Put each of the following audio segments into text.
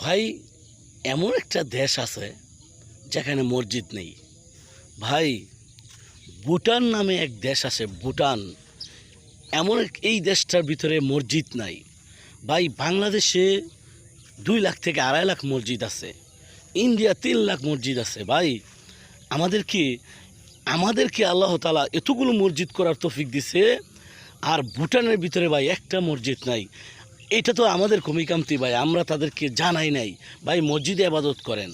ভাই, এমন একটা দেশ আছে যেখানে মসজিদ নেই। ভাই, ভুটান নামে এক দেশ আছে, ভুটান। এই দেশটার ভিতরে মসজিদ নাই। ভাই, বাংলাদেশে 2 লাখ থেকে 2.5 লাখ মসজিদ আছে। ইন্ডিয়া 3 লাখ মসজিদ আছে। ভাই, আমাদেরকে আমাদেরকে আল্লাহ তাআলা এতগুলো মসজিদ করার তৌফিক দিছে, আর ভুটানের ভিতরে ভাই একটা মসজিদ নাই। এটা তো আমাদের কমিকামতি ভাই, আমরা তাদেরকে জানাই নাই। ভাই, মসজিদে ইবাদত করেন।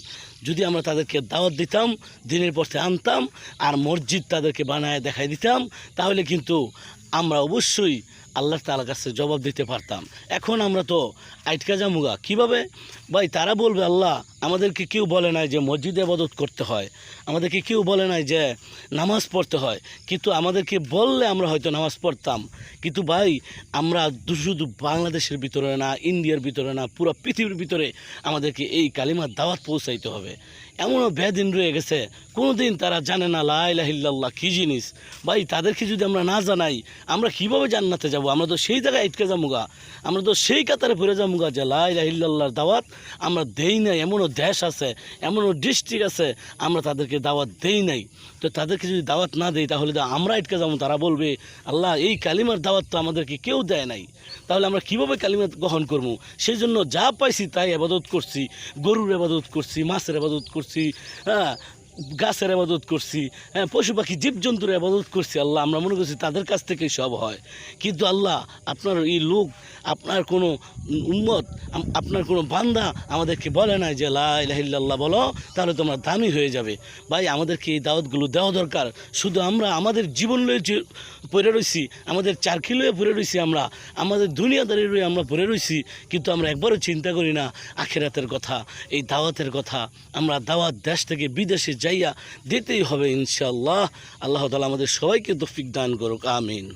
যদি আমরা তাদেরকে দাওয়াত দিতাম, দিনের পথে আনতাম, আর মসজিদ তাদেরকে বানায় দেখাই দিতাম, তাহলে কিন্তু আমরা অবশ্যই আল্লাহ তাআলার কাছে জবাব দিতে পারতাম। এখন আমরা তো আইটকা জামুগা কীভাবে? ভাই, তারা বলবে আল্লাহ আমাদেরকে কেউ বলে নাই যে মসজিদে ইবাদত করতে হয়, আমাদেরকে কেউ বলে নাই যে নামাজ পড়তে হয়, কিন্তু আমাদেরকে বললে আমরা হয়তো নামাজ পড়তাম। কিন্তু ভাই, আমরা শুধু বাংলাদেশের ভিতরে না, ইন্ডিয়ার ভিতরে না, পুরো পৃথিবীর ভিতরে আমাদেরকে এই কালিমার দাওয়াত পৌঁছাইতে হবে। এমনও বেদিন রয়ে গেছে, কোনো দিন তারা জানে না লা ইলাহা ইল্লাল্লাহ কী জিনিস। ভাই, তাদেরকে যদি আমরা না জানাই, আমরা কীভাবে জান্নাতে যাব? আমরা তো সেই জায়গায় আটকে যামুগা, আমরা তো সেই কাতারে পড়ে যামুগা যে লা ইলাহা ইল্লাল্লাহর দাওয়াত আমরা দেই নাই। এমনও দেশ আছে, এমনও ডিস্ট্রিক্ট আছে, আমরা তাদেরকে দাওয়াত দেই নাই। তো তাদেরকে যদি দাওয়াত না দেই, তাহলে তো আমরা আটকে যাবো। তারা বলবে আল্লাহ এই কালিমার দাওয়াত তো আমাদেরকে কেউ দেয় নাই, তাহলে আমরা কীভাবে কালিমা গ্রহণ করবো? সেই জন্য যা পাইছি তাই ইবাদত করছি। গরুর ইবাদত করছি, মাছের ইবাদত করছি, হ্যাঁ, গাছের ইবাদত করছি, হ্যাঁ, পশু পাখি জীবজন্তুর ইবাদত করছি। আল্লাহ, আমরা মনে করছি তাদের কাছ থেকেই সব হয়। কিন্তু আল্লাহ, আপনার এই লোক, আপনার কোনো উম্মত, আপনার কোনো বান্দা আমাদেরকে বলে নাই যে লা ইলাহা ইল্লাল্লাহ বলো, তাহলে তোমরা দামি হয়ে যাবে। ভাই, আমাদেরকে এই দাওয়াতগুলো দেওয়া দরকার। শুধু আমরা আমাদের জীবন লয়ে পড়ে রয়েছি, আমাদের চারখি লয়ে পড়ে রয়েছি, আমরা আমাদের দুনিয়াদারি লয়ে আমরা পড়ে রয়েছি, কিন্তু আমরা একবারও চিন্তা করি না আখিরাতের কথা, এই দাওয়াতের কথা। আমরা দাওয়াত দেশ থেকে বিদেশে যাইয়া দিতেই হবে ইনশাআল্লাহ। আল্লাহ তাআলা আমাদের সবাইকে তৌফিক দান করুক, আমিন।